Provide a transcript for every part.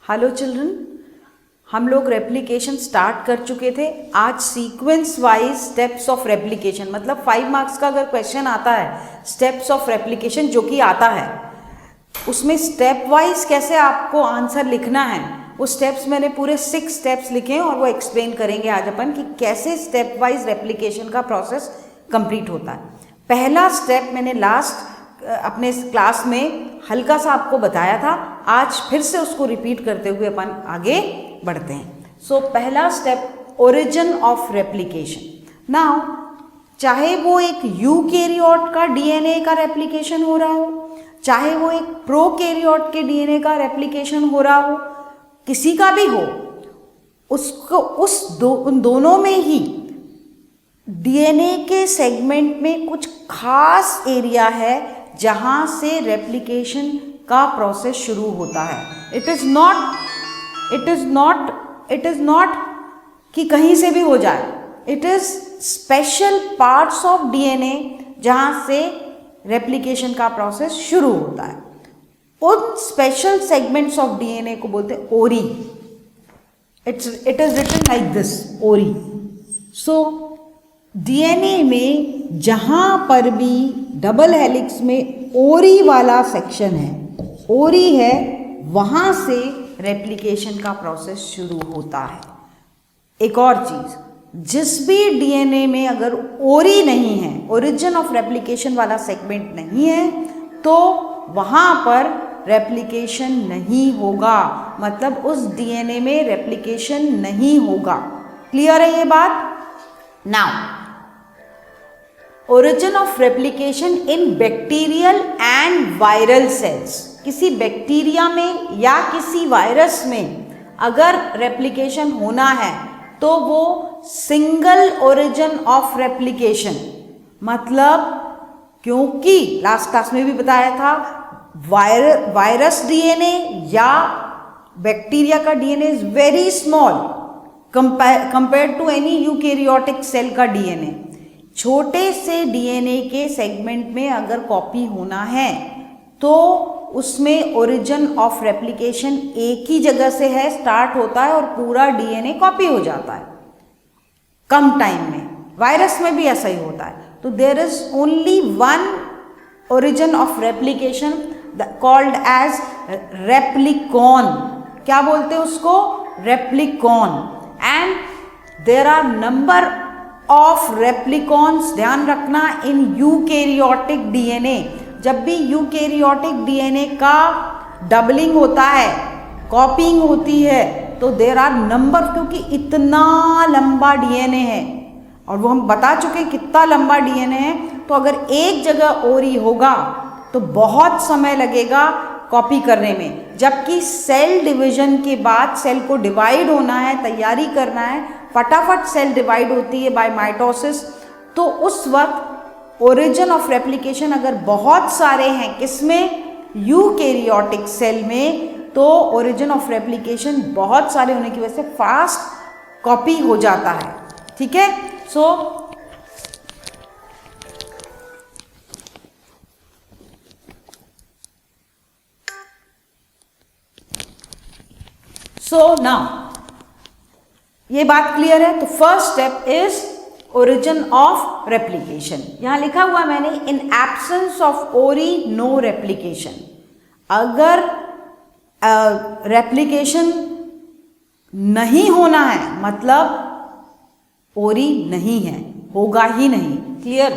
Hello children, हम लोग replication start कर चुके थे। आज sequence wise steps of replication, मतलब 5 मार्क्स का अगर क्वेश्चन आता है स्टेप्स ऑफ रेप्लिकेशन जो कि आता है, उसमें स्टेप वाइज कैसे आपको आंसर लिखना है, वो स्टेप्स मैंने पूरे 6 स्टेप्स लिखे हैं और वो एक्सप्लेन करेंगे आज अपन कि कैसे स्टेप वाइज रेप्लिकेशन का प्रोसेस कंप्लीट होता है। पहला स्टेप मैंने लास्ट अपने क्लास में हल्का सा आपको बताया था, आज फिर से उसको रिपीट करते हुए अपन आगे बढ़ते हैं। सो पहला step, origin of replication. Now चाहे वो एक यूकैरियोट का डीएनए का रेप्लिकेशन हो रहा हो, चाहे वो एक प्रोकैरियोट के डीएनए का रेप्लिकेशन हो रहा हो, किसी का भी हो, उसको उन दोनों में ही डीएनए के सेगमेंट में कुछ खास एरिया है जहां से रेप्लिकेशन का प्रोसेस शुरू होता है। इट इज नॉट कि कहीं से भी हो जाए। It is special parts of DNA जहां से रेप्लिकेशन का प्रोसेस शुरू होता है। उन स्पेशल सेगमेंट्स ऑफ डीएनए को बोलते हैं ori. It is written like this, ori. So DNA में जहां पर भी डबल हेलिक्स में ओरी वाला सेक्शन है, ओरी है, वहां से रेप्लिकेशन का प्रोसेस शुरू होता है। एक और चीज, जिस भी डीएनए में अगर ओरी नहीं है, ओरिजिन ऑफ रेप्लिकेशन वाला सेगमेंट नहीं है, तो वहां पर रेप्लिकेशन नहीं होगा, मतलब उस डीएनए में रेप्लिकेशन नहीं होगा। क्लियर है ये बात? Now origin of replication in bacterial and viral cells. किसी बैक्टीरिया में या किसी वायरस में अगर रेप्लिकेशन होना है तो वो सिंगल ओरिजिन ऑफ रेप्लिकेशन, मतलब क्योंकि लास्ट क्लास में भी बताया था वायरस डीएनए या बैक्टीरिया का DNA is very small compare to any eukaryotic cell का डीएनए। छोटे से डीएनए के सेगमेंट में अगर कॉपी होना है तो उसमें ओरिजिन ऑफ रेप्लिकेशन एक ही जगह से है, स्टार्ट होता है और पूरा डीएनए कॉपी हो जाता है कम टाइम में। वायरस में भी ऐसा ही होता है। तो there is only one origin of replication called as replicon. क्या बोलते हैं उसको? Replicon. And there are number of replicons, ध्यान रखना, इन यूकैरियोटिक डीएनए। जब भी यूकैरियोटिक डीएनए का डबलिंग होता है, कॉपिंग होती है, तो देयर आर नंबर, क्योंकि इतना लंबा डीएनए है और वो हम बता चुके कितना लंबा डीएनए है। तो अगर एक जगह ओरी होगा तो बहुत समय लगेगा कॉपी करने में, जबकि सेल डिवीजन के बाद सेल को डिवाइड होना है, तैयारी करना है, फटाफट सेल डिवाइड होती है बाय माइटोसिस। तो उस वक्त ओरिजिन ऑफ रेप्लिकेशन अगर बहुत सारे हैं, किसमें? यूकैरियोटिक सेल में, तो ओरिजिन ऑफ रेप्लिकेशन बहुत सारे होने की वजह से फास्ट कॉपी हो जाता है। ठीक है? सो नाउ ये बात क्लियर है। तो first step is origin of replication. यहां लिखा हुआ मैंने, इन एब्सेंस ऑफ ओरी नो रेप्लिकेशन। अगर रेप्लिकेशन नहीं होना है, मतलब ओरी नहीं है, होगा ही नहीं। क्लियर?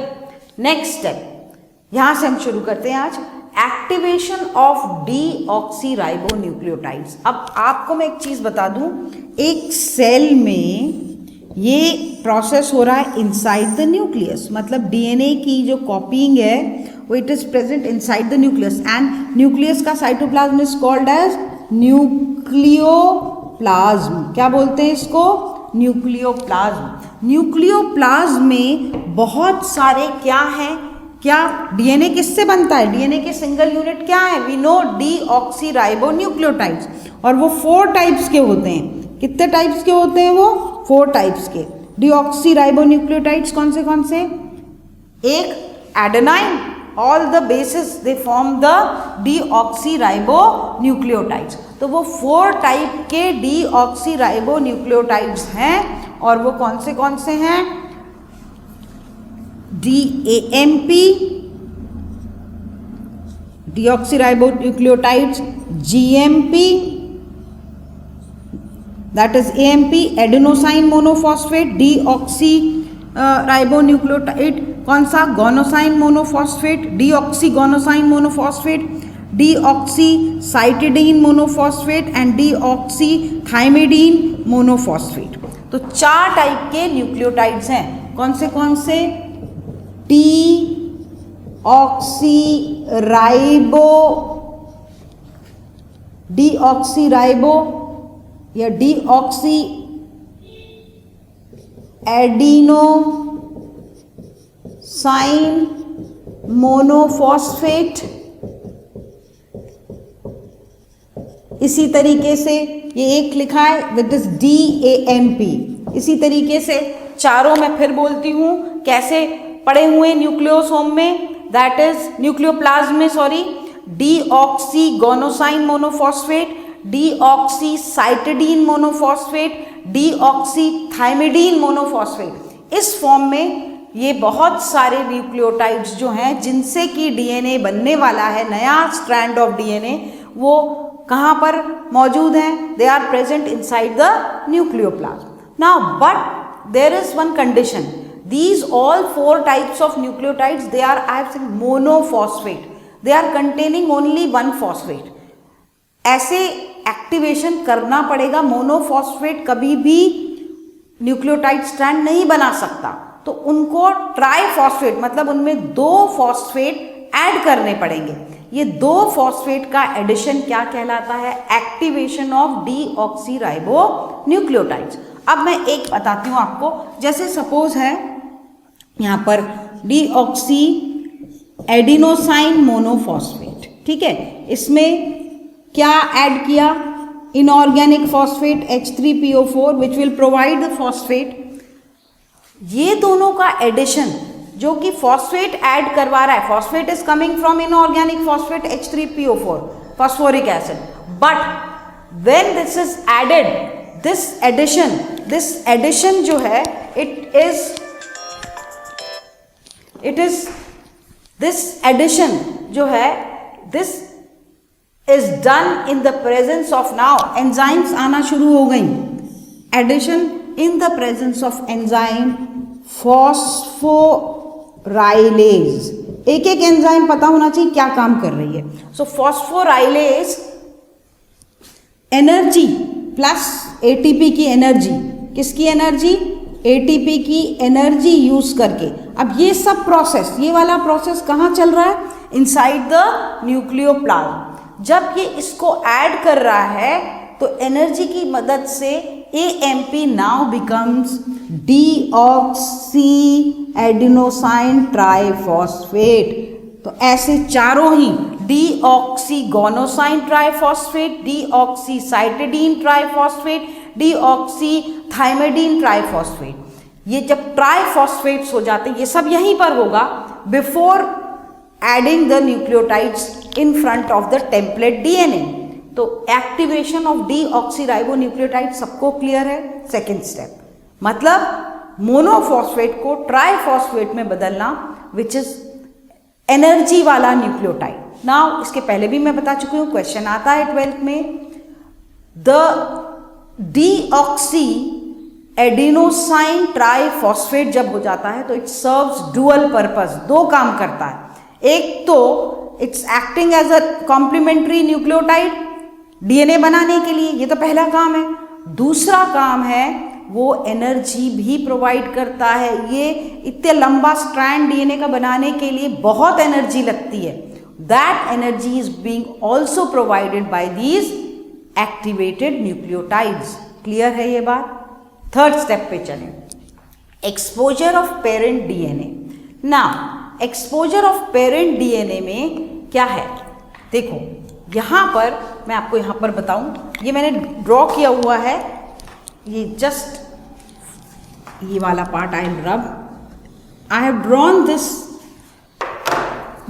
नेक्स्ट स्टेप यहां से हम शुरू करते हैं आज, एक्टिवेशन ऑफ डीऑक्सीराइबोन्यूक्लियोटाइड्स। अब आपको मैं एक चीज बता दूं, एक सेल में ये प्रोसेस हो रहा है इनसाइड द न्यूक्लियस, मतलब डीएनए की जो कॉपीइंग है वो it is present inside the nucleus, and nucleus का cytoplasm is called as nucleoplasm. क्या बोलते हैं इसको? न्यूक्लियोप्लाज्म। न्यूक्लियोप्लाज्म में बहुत सारे क्या हैं? क्या डीएनए किससे बनता है? डीएनए के सिंगल यूनिट क्या है? We know, deoxyribonucleotides. और वो 4 टाइप्स के होते हैं। कितने टाइप्स के होते हैं वो? 4 टाइप्स के डीऑक्सीराइबोन्यूक्लियोटाइड्स। कौन से? एक adenine, all the basis they form the deoxyribonucleotides. तो वो 4 टाइप के डीऑक्सीराइबो न्यूक्लियोटाइड्स हैं और वो कौन से हैं? DAMP deoxyribo nucleotides, GMP that is AMP adenosine monophosphate deoxy ribo nucleotide, कौन सा? Guanosine monophosphate, deoxy guanosine monophosphate, deoxy cytidine monophosphate and deoxy thymidine monophosphate. तो 4 टाइप के न्यूक्लियोटाइड्स हैं। कौन से? डीऑक्सीराइबो या डीऑक्सी एडिनोसाइन मोनोफॉस्फेट। इसी तरीके से ये एक लिखा है विद दिस DAMP। इसी तरीके से चारों मैं फिर बोलती हूँ कैसे पड़े हुए न्यूक्लियोसोम में, दैट इज न्यूक्लियोप्लाज्म में, sorry, deoxy guanosine monophosphate, deoxy cytidine monophosphate, deoxy thymidine monophosphate. इस फॉर्म में ये बहुत सारे न्यूक्लियोटाइड्स जो हैं जिनसे कि डीएनए बनने वाला है, नया स्ट्रैंड ऑफ डीएनए, वो कहाँ पर मौजूद हैं? They are present inside the nucleoplasm. Now but there is one condition, these all 4 types of nucleotides, they are, I have said, monophosphate, they are containing only one phosphate। ऐसे activation करना पड़ेगा, monophosphate कभी भी nucleotide strand नहीं बना सकता, तो उनको ट्राईफॉस्फेट मतलब उनमें 2 फॉस्फेट ऐड करने पड़ेंगे। ये 2 फॉस्फेट का एडिशन क्या कहलाता है? Activation of deoxyribo nucleotides. अब मैं एक बताती हूँ आपको, जैसे सपोज है यहाँ पर डीऑक्सी एडिनोसाइन मोनोफॉस्फेट, ठीक है, इसमें क्या ऐड किया? Inorganic phosphate H3PO4 which will provide the phosphate. ये दोनों का एडिशन जो कि फॉस्फेट ऐड करवा रहा है, phosphate is coming from inorganic phosphate H3PO4 phosphoric acid, but when this is added, this addition जो है दिस एडिशन जो है this is done in the presence of, now enzymes आना शुरू हो गई, addition in the presence of enzyme phosphorylase. एक एक एंजाइम पता होना चाहिए क्या काम कर रही है। सो फॉस्फोराइलेज एनर्जी प्लस एटीपी की एनर्जी, किसकी एनर्जी? एटीपी की एनर्जी यूज करके। अब ये सब प्रोसेस, ये वाला प्रोसेस कहाँ चल रहा है? Inside the nucleoplasm. जब ये इसको ऐड कर रहा है तो एनर्जी की मदद से AMP now becomes deoxy adenosine triphosphate. तो ऐसे चारों ही deoxy guanosine triphosphate, deoxy cytidine triphosphate, deoxy thymidine triphosphate, ये जब ट्राइफॉस्फेट्स हो जाते हैं, ये सब यहीं पर होगा before adding the nucleotides in front of the template DNA. तो एक्टिवेशन ऑफ डीऑक्सीराइबो न्यूक्लियोटाइड सबको क्लियर है। सेकेंड स्टेप मतलब मोनोफॉस्फेट को ट्राइफॉस्फेट में बदलना, विच इज एनर्जी वाला न्यूक्लियोटाइड। नाउ इसके पहले भी मैं बता चुकी हूँ, क्वेश्चन आता है 12th में, द डीऑक्सी एडिनोसाइन ट्राइफॉस्फेट जब हो जाता है तो इट सर्व्स डुअल पर्पस, 2 काम करता है। एक तो it's acting as a complementary nucleotide DNA बनाने के लिए, ये तो पहला काम है। दूसरा काम है वो एनर्जी भी प्रोवाइड करता है। ये इतने लंबा स्ट्रैंड डीएनए का बनाने के लिए बहुत एनर्जी लगती है। That energy is being also provided by these activated nucleotides. Clear है ये बात? थर्ड स्टेप पे चलें, exposure of parent DNA. Now exposure of parent DNA में क्या है? देखो यहाँ पर मैं आपको यहाँ पर बताऊँ, ये मैंने ड्रॉ किया हुआ है, ये जस्ट ये वाला part I have drawn this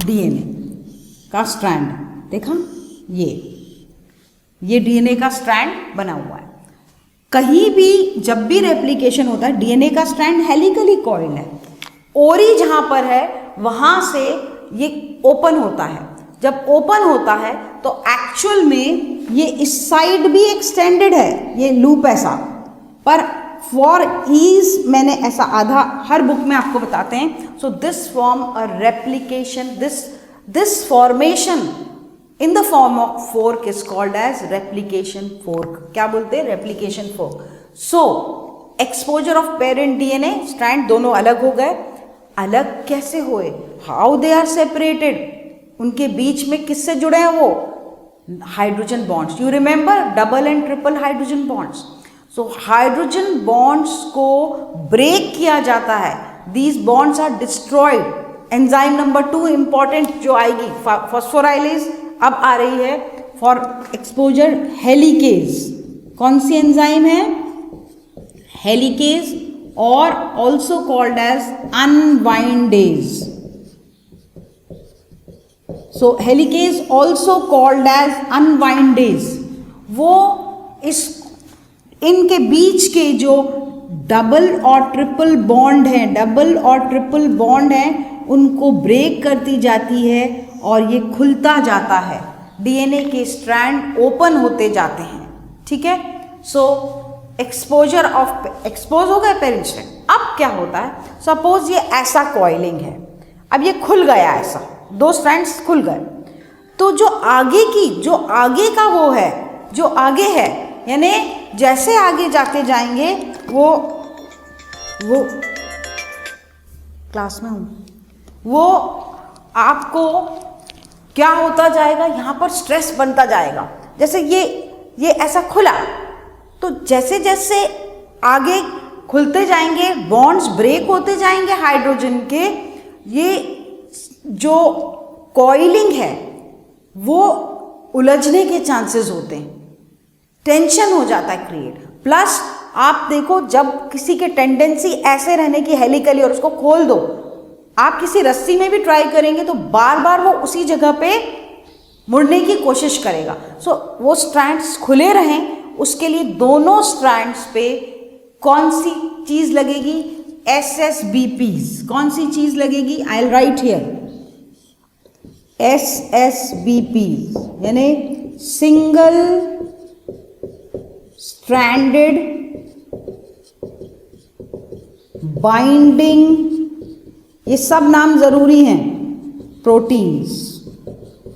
DNA का स्ट्रैंड, देखा ये, ये डीएनए का स्ट्रैंड बना हुआ है। कहीं भी जब भी रेप्लिकेशन होता है डीएनए का स्ट्रैंड हेलिकली कॉइल्ड है। ओरी जहाँ पर है वहाँ से ये ओपन होता है। जब ओपन होता है तो एक्चुअल में ये इस साइड भी एक्सटेंडेड है, ये लूप ऐसा, पर फॉर ईज मैंने ऐसा आधा हर बुक में आपको बताते हैं। So this form a replication, this formation in the form of fork is called as replication fork। क्या बोलते हैं? replication fork। so exposure of parent DNA strand दोनों अलग हो गए। अलग कैसे हुए? how they are separated? उनके बीच में किससे जुड़े हैं वो? Hydrogen bonds. You remember double and triple hydrogen bonds. So hydrogen bonds को ब्रेक किया जाता है। These bonds are destroyed. Enzyme number 2 important जो आएगी फॉस्फोराइलेज अब आ रही है फॉर एक्सपोजर, हेलिकेज। कौन सी एंजाइम है? हेलिकेज, और ऑल्सो कॉल्ड एज अनवाइंडेज। सो हेलिकेज ऑल्सो कॉल्ड एज अनवाइंडेज। वो इनके बीच के जो डबल और ट्रिपल बॉन्ड हैं उनको ब्रेक करती जाती है और ये खुलता जाता है। डीएनए के स्ट्रैंड ओपन होते जाते हैं। ठीक है। सो एक्सपोज हो गया पेरेंट स्ट्रैंड। अब क्या होता है? सपोज ये ऐसा कॉइलिंग है, अब ये खुल गया, ऐसा 2 स्ट्रैंड्स खुल गए, तो जो आगे का वो है, जो आगे है, यानी जैसे आगे जाते जाएंगे वो क्लास में हूँ, वो आपको क्या होता जाएगा, यहाँ पर स्ट्रेस बनता जाएगा। जैसे ये ऐसा खुला, तो जैसे जैसे आगे खुलते जाएंगे बॉन्ड्स ब्रेक होते जाएंगे हाइड्रोजन के, ये जो कॉइलिंग है वो उलझने के चांसेस होते हैं, टेंशन हो जाता है क्रिएट। प्लस आप देखो जब किसी के टेंडेंसी ऐसे रहने की हेलिकली और उसको खोल दो, आप किसी रस्सी में भी ट्राई करेंगे तो बार बार वो उसी जगह पे मुड़ने की कोशिश करेगा। सो वो स्ट्रैंड्स खुले रहें, उसके लिए दोनों स्ट्रैंड्स पे कौन सी चीज लगेगी? SSBPs। कौन सी चीज लगेगी? I will write here SSBPs, यानी सिंगल स्ट्रैंडेड बाइंडिंग, ये सब नाम जरूरी हैं, प्रोटीन्स।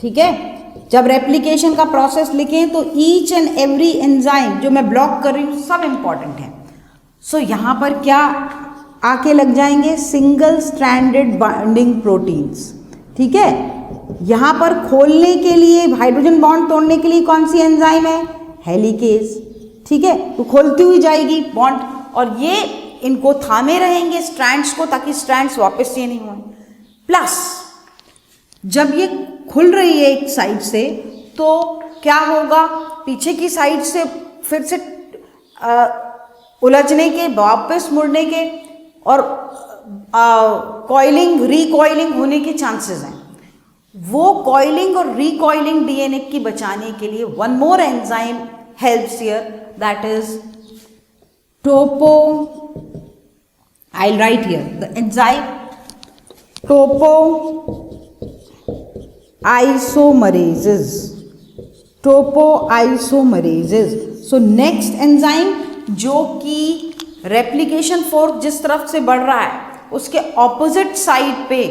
ठीक है। जब रेप्लिकेशन का प्रोसेस लिखें तो ईच एंड एवरी एंजाइम जो मैं ब्लॉक कर रही हूँ सब इंपॉर्टेंट है। सो यहाँ पर क्या आके लग जाएंगे? Single stranded binding proteins. ठीक है। यहाँ पर खोलने के लिए, हाइड्रोजन बॉन्ड तोड़ने के लिए कौन सी एंजाइम है? हेलिकेज। ठीक है। तो खोलती हुई जाएगी बॉन्ड और ये इनको थामे रहेंगे स्ट्रैंड्स को, ताकि स्ट्रैंड्स वापस ये नहीं हों। प्लस जब ये खुल रही है एक साइड से तो क्या होगा? पीछे की साइड से फिर से उलझने के, वापस मुड़ने के और कॉइलिंग रिकॉइलिंग होने के चांसेस हैं। वो कॉइलिंग और रिकॉइलिंग डीएनए की बचाने के लिए one more enzyme helps here, that is topo, I'll write here the enzyme topoisomerases. So next enzyme जो कि रेप्लिकेशन फोर्क जिस तरफ से बढ़ रहा है उसके ऑपोजिट साइड पे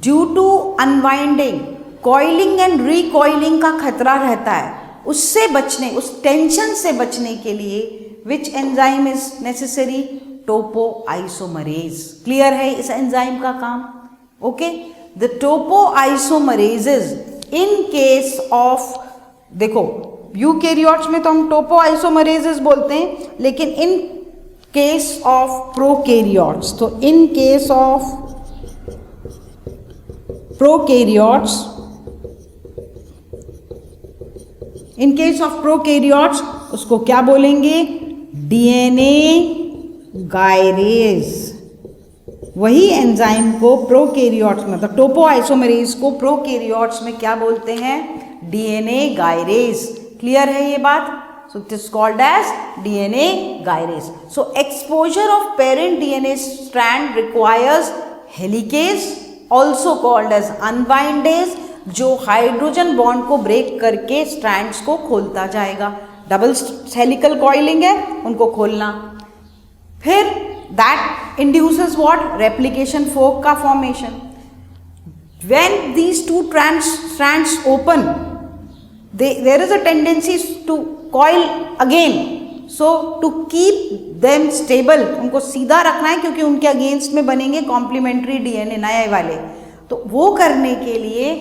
due to unwinding, coiling and recoiling का खतरा रहता है, उससे बचने, उस टेंशन से बचने के लिए which enzyme is necessary? Topoisomerase. Clear है इस एंजाइम का काम? Okay. The topoisomerases in case of, देखो यूकैरियोट्स में तो हम टोपोआइसोमरेजेस बोलते हैं, लेकिन इन केस ऑफ प्रोकैरियोट्स, तो इन case of prokaryotes, in case of prokaryotes उसको क्या बोलेंगे? DNA gyrase. वही एंजाइम को प्रोकैरियोट्स में, मतलब टोपोआइसोमरेज को प्रोकैरियोट्स में क्या बोलते हैं? DNA gyrase. क्लियर है ये बात? So it is called as DNA gyrase. So exposure of parent DNA strand requires helicase, also called as unwindase, जो हाइड्रोजन बॉन्ड को ब्रेक करके स्ट्रैंड्स को खोलता जाएगा. डबल हेलिकल कॉइलिंग है, उनको खोलना. फिर that induces what? Replication fork का formation. When these two strands open, there is a tendency to coil again. So to keep them stable, उनको सीधा रखना है क्योंकि उनके अगेंस्ट में बनेंगे कॉम्प्लीमेंट्री डीएनए नए वाले. तो वो करने के लिए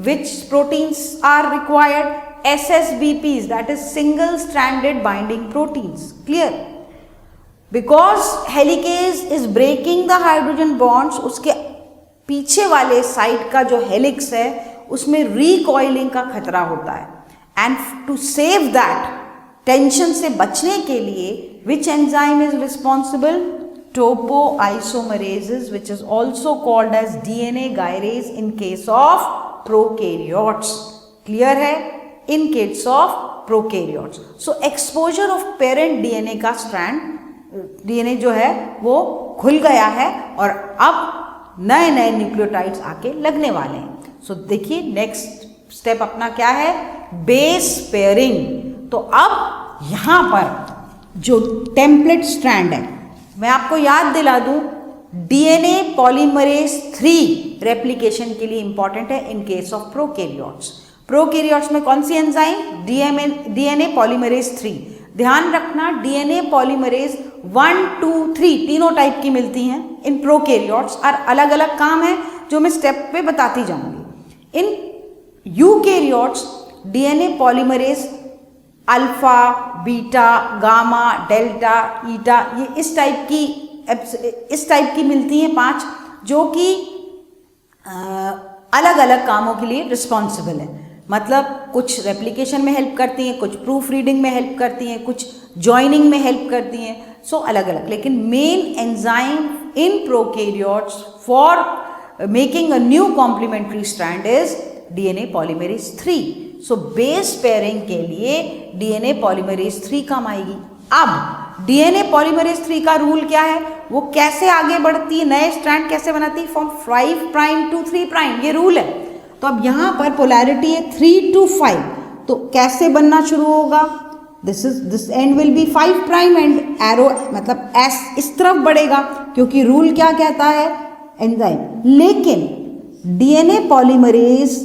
which proteins are required? SSBPs, that is single stranded binding proteins. Clear? Because helicase is breaking the hydrogen bonds, उसके पीछे वाले साइड का जो हेलिक्स है उसमें रिकॉइलिंग का खतरा होता है. And to save that, tension से बचने के लिए which enzyme is responsible? Topoisomerases, which is also called as DNA gyrase in case of prokaryotes. Clear है? In case of prokaryotes. So exposure of parent DNA का strand, DNA जो है वो खुल गया है और अब नए नए न्यूक्लियोटाइड्स आके लगने वाले हैं. सो देखिए नेक्स्ट स्टेप अपना क्या है? Base pairing. तो अब यहां पर जो टेम्पलेट स्ट्रैंड है, मैं आपको याद दिला दूं, डीएनए पॉलीमरेज 3 रेप्लिकेशन के लिए इंपॉर्टेंट है in case of prokaryotes. Prokaryotes में कौन सी एंजाइम? DNA polymerase 3. ध्यान रखना, डीएनए पॉलीमरेज 1, 2, 3 तीनों टाइप की मिलती हैं इन प्रोकैरियोट्स और अलग अलग काम है जो मैं स्टेप पे बताती जाऊंगी. In eukaryotes DNA polymerase alpha, beta, gamma, delta, eta, ये इस टाइप की मिलती हैं 5, जो कि अलग अलग कामों के लिए रिस्पॉन्सिबल है. मतलब कुछ रेप्लिकेशन में हेल्प करती हैं, कुछ प्रूफ रीडिंग में हेल्प करती हैं, कुछ जॉइनिंग में हेल्प करती हैं. सो अलग अलग. लेकिन main enzyme in prokaryotes for making a new complementary strand is DNA polymerase 3. So base pairing के लिए डीएनए पॉलीमरेज 3 काम आएगी. अब डीएनए पॉलीमरेज 3 का रूल क्या है? वो कैसे आगे बढ़ती है, नए स्ट्रैंड कैसे बनाती है? फ्रॉम 5 प्राइम टू 3 प्राइम, ये रूल है. तो अब यहां पर पोलैरिटी है 3 to 5, तो कैसे बनना शुरू होगा? This and will be 5 prime and arrow मतलब एस इस तरफ बढ़ेगा, क्योंकि रूल क्या कहता है? एंजाइम. लेकिन डीएनए पॉलीमरेज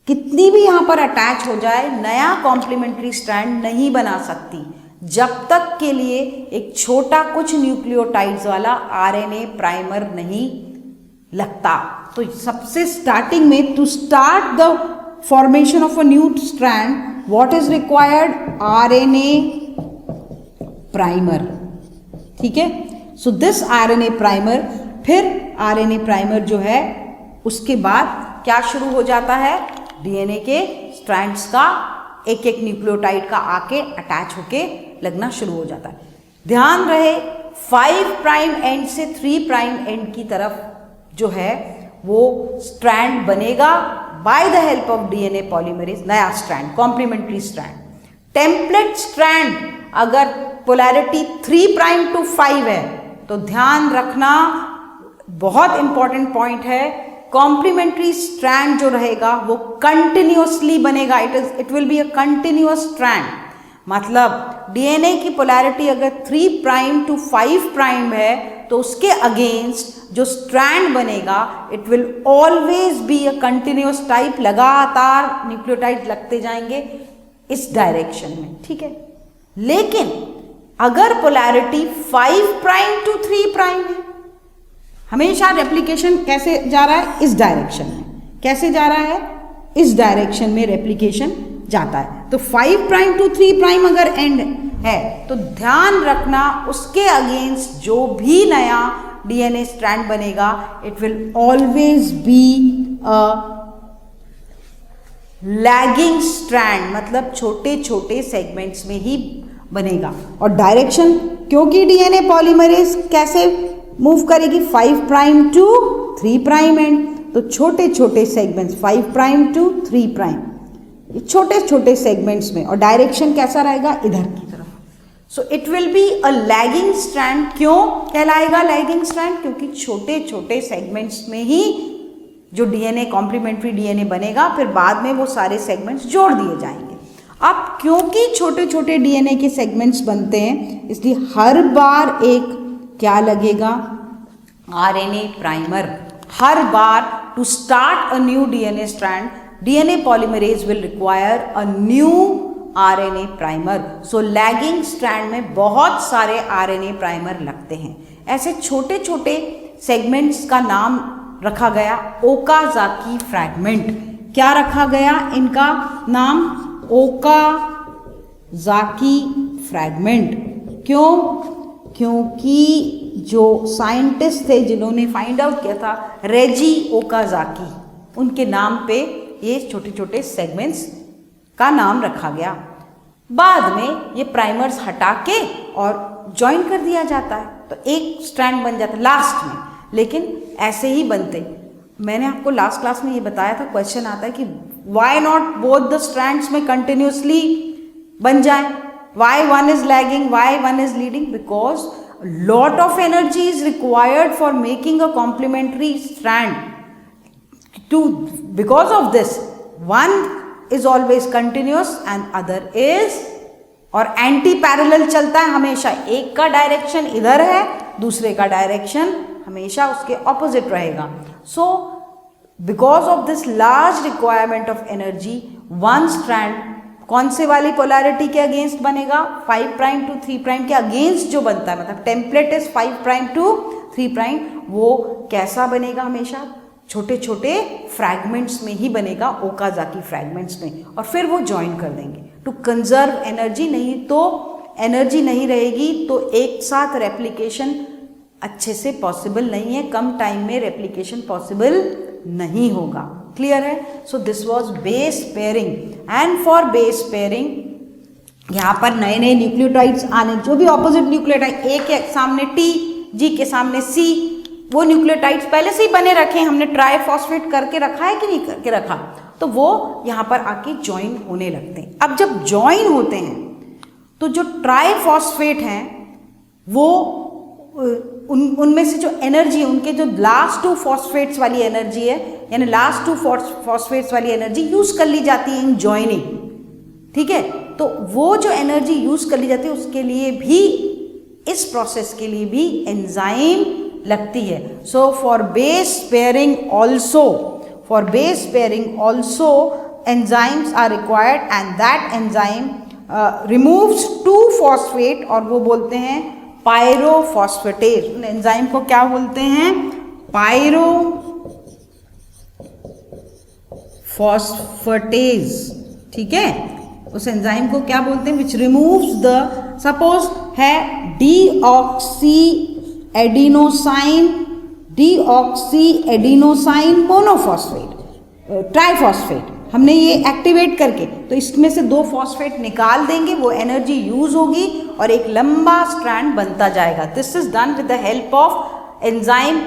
कितनी भी यहां पर अटैच हो जाए, नया कॉम्प्लीमेंट्री स्ट्रैंड नहीं बना सकती जब तक के लिए एक छोटा कुछ न्यूक्लियोटाइड्स वाला आरएनए प्राइमर नहीं लगता. तो सबसे स्टार्टिंग में to start the formation of a new strand what is required? RNA primer. ठीक है? सो दिस आरएनए प्राइमर, फिर आरएनए प्राइमर जो है उसके बाद क्या शुरू हो जाता है? डीएनए के स्ट्रैंड्स का एक एक न्यूक्लियोटाइड का आके अटैच होके लगना शुरू हो जाता है. ध्यान रहे 5 प्राइम एंड से 3 प्राइम एंड की तरफ जो है वो स्ट्रैंड बनेगा by the help of DNA polymerase, नया strand, complementary strand. Template strand अगर पोलैरिटी 3 प्राइम टू 5 है तो ध्यान रखना, बहुत इंपॉर्टेंट पॉइंट है, कॉम्प्लीमेंट्री स्ट्रैंड जो रहेगा वो कंटिन्यूअसली बनेगा. It will be a continuous strand. मतलब डीएनए की पोलैरिटी अगर 3 प्राइम टू 5 प्राइम है तो उसके अगेंस्ट जो स्ट्रैंड बनेगा it will always be a continuous type. लगातार न्यूक्लियोटाइड लगते जाएंगे इस डायरेक्शन में. ठीक है? लेकिन अगर पोलैरिटी 5 प्राइम टू 3 प्राइम है, हमेशा रेप्लिकेशन कैसे जा रहा है? इस डायरेक्शन में. कैसे जा रहा है? इस डायरेक्शन में रेप्लिकेशन जाता है. तो 5 प्राइम टू 3 प्राइम अगर एंड है तो ध्यान रखना उसके अगेंस्ट जो भी नया डीएनए स्ट्रैंड बनेगा it will always be a lagging strand, मतलब छोटे छोटे सेगमेंट्स में ही बनेगा. और डायरेक्शन, क्योंकि डीएनए पॉलीमरेज कैसे मूव करेगी? 5 प्राइम टू 3 प्राइम एंड, तो छोटे छोटे सेगमेंट्स 5 प्राइम टू 3 प्राइम. ये छोटे छोटे सेगमेंट्स में, और डायरेक्शन कैसा रहेगा, इधर की तरफ। So it will be a lagging strand. क्यों कहलाएगा लैगिंग स्ट्रैंड? क्योंकि छोटे छोटे सेगमेंट्स में ही जो डीएनए, कॉम्प्लीमेंट्री डीएनए बनेगा, फिर बाद में वो सारे सेगमेंट्स जोड़ दिए जाएंगे। अब क्योंकि छोटे छोटे डीएनए के सेगमेंट्स बनते हैं, इसलिए हर बार एक क्या लगेगा, आरएनए प्राइमर। हर बार to start a new DNA strand, DNA polymerase will require a new RNA primer. So lagging strand में बहुत सारे आरएनए प्राइमर लगते हैं। ऐसे छोटे छोटे सेगमेंट्स का नाम रखा गया ओकाजाकी फ्रैगमेंट। क्या रखा गया इनका नाम? Okazaki fragment. क्यों? क्योंकि जो साइंटिस्ट थे जिन्होंने फाइंड आउट किया था, रेजी ओकाजाकी, उनके नाम पे ये छोटे छोटे सेगमेंट्स का नाम रखा गया। बाद में ये प्राइमर्स हटा के और ज्वाइन कर दिया जाता है, तो एक स्ट्रैंड बन जाता है लास्ट में। लेकिन ऐसे ही बनते, मैंने आपको लास्ट क्लास में ये बताया था, क्वेश्चन आता है कि why not both the strands में कंटिन्यूसली बन जाए, why one is lagging, why one is leading? Because lot of energy is required for making a complementary strand. Because of this, one is always continuous and other is, और anti parallel चलता है हमेशा। एक का direction इधर है, दूसरे का डायरेक्शन हमेशा उसके ऑपोजिट रहेगा। So because of this large requirement of energy, one strand कौन से वाली पोलैरिटी के अगेंस्ट बनेगा? 5 प्राइम टू 3 प्राइम के अगेंस्ट जो बनता है, मतलब template is 5 prime to 3 prime, वो कैसा बनेगा? हमेशा छोटे छोटे फ्रैगमेंट्स में ही बनेगा, ओकाजाकी फ्रैगमेंट्स में, और फिर वो ज्वाइन कर देंगे टू कंजर्व एनर्जी। नहीं तो एनर्जी नहीं रहेगी तो एक साथ रेप्लिकेशन अच्छे से पॉसिबल नहीं है, कम टाइम में रेप्लिकेशन पॉसिबल नहीं होगा। क्लियर है? So this was base pairing, and for base pairing यहाँ पर नए नए न्यूक्लियोटाइड्स आने, जो भी ऑपोजिट न्यूक्लियोटाइड, ए के सामने टी, जी के सामने सी, वो न्यूक्लियोटाइड्स पहले से ही बने रखे हैं, हमने ट्राइफॉस्फेट करके रखा है कि नहीं करके रखा, तो वो यहाँ पर आके ज्वाइन होने लगते हैं। अब जब ज्वाइन होते हैं तो जो ट्राइफॉस्फेट हैं वो उनमें से जो एनर्जी है, उनके जो लास्ट 2 फॉस्फेट्स वाली एनर्जी है, यानी लास्ट 2 फॉस्फेट्स वाली एनर्जी यूज कर ली जाती है इन ज्वाइनिंग। ठीक है, तो वो जो एनर्जी यूज कर ली जाती है उसके लिए भी, इस प्रोसेस के लिए भी एंजाइम लगती है। So for base pairing also enzymes are required, and that enzyme removes 2 phosphate, और वो बोलते हैं पायरोफॉस्फेटेज। एंजाइम को क्या बोलते हैं? पायरोफॉस्फेटेज। ठीक है, उस एंजाइम को क्या बोलते हैं? विच रिमूव्स द, सपोज है डीऑक्सी एडिनोसाइन मोनोफॉस्फेट, ट्राइफॉस्फेट, हमने ये एक्टिवेट करके, तो इसमें से 2 फॉस्फेट निकाल देंगे, वो एनर्जी यूज होगी और एक लंबा स्ट्रैंड बनता जाएगा। This is done with the help of enzyme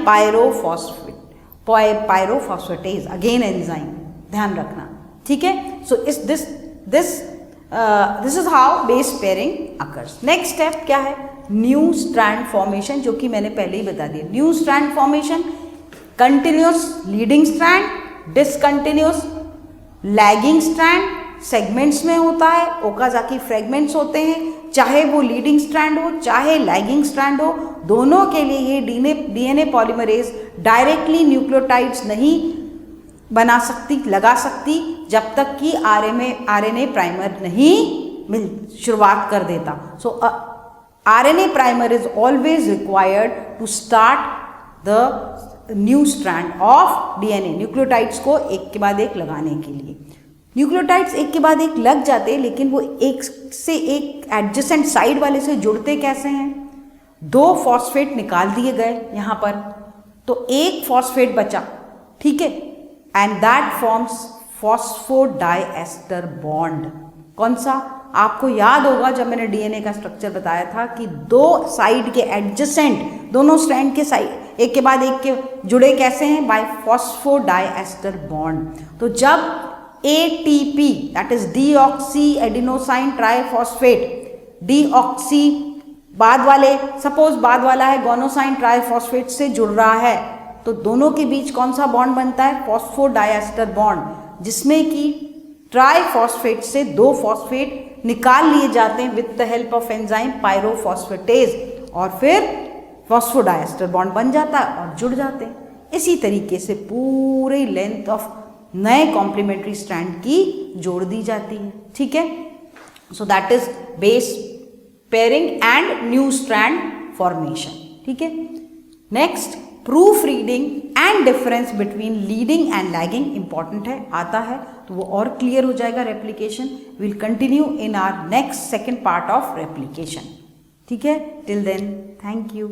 pyrophosphatase, again enzyme, ध्यान रखना। ठीक है, so this is how base pairing occurs. Next step क्या है? न्यू स्ट्रैंड फॉर्मेशन, जो कि मैंने पहले ही बता दिया। New strand formation, continuous leading strand, discontinuous lagging strand, segments में होता है, ओकाजाकी फ्रेगमेंट्स होते हैं, चाहे वो लीडिंग स्ट्रैंड हो चाहे लैगिंग स्ट्रैंड हो, दोनों के लिए ये डीएनए पॉलीमरेज डायरेक्टली न्यूक्लियोटाइड्स नहीं बना सकती, लगा सकती, जब तक कि आरएनए प्राइमर नहीं शुरुआत कर देता। So RNA primer is always required to start the new strand of DNA, nucleotides को एक के बाद एक लगाने के लिए। न्यूक्लियोटाइड्स एक के बाद एक लग जाते हैं, लेकिन वो एक से एक एडजेसेंट साइड वाले से जुड़ते कैसे हैं? 2 फॉस्फेट निकाल दिए गए यहाँ पर, तो एक फॉस्फेट बचा, ठीक है, and that forms phosphodiester bond. कौन सा? आपको याद होगा जब मैंने डीएनए का स्ट्रक्चर बताया था कि 2 साइड के एडजेसेंट, दोनों स्ट्रैंड के साइड एक के बाद एक के जुड़े कैसे हैं? By phosphodiester bond. तो जब ATP, that is deoxy adenosine triphosphate. Deoxy बाद वाले, सपोज बाद वाला है गोनोसाइन ट्राइफॉस्फेट से जुड़ रहा है, तो दोनों के बीच कौन सा बॉन्ड बनता है? फॉस्फोडाइएस्टर बॉन्ड, जिसमें कि ट्राइफॉस्फेट से 2 फॉस्फेट निकाल लिए जाते हैं with the help of enzyme pyrophosphatase, और फिर फॉस्फोडाइएस्टर बॉन्ड बन जाता है और जुड़ जाते हैं। इसी तरीके से पूरी लेंथ ऑफ नए कॉम्प्लीमेंट्री स्ट्रैंड की जोड़ दी जाती है। ठीक है, so that is base pairing and new strand formation. ठीक है, next proofreading and difference between leading and lagging important है, आता है तो वो और क्लियर हो जाएगा replication. Will continue in our next second part of replication. ठीक है, टिल देन थैंक यू।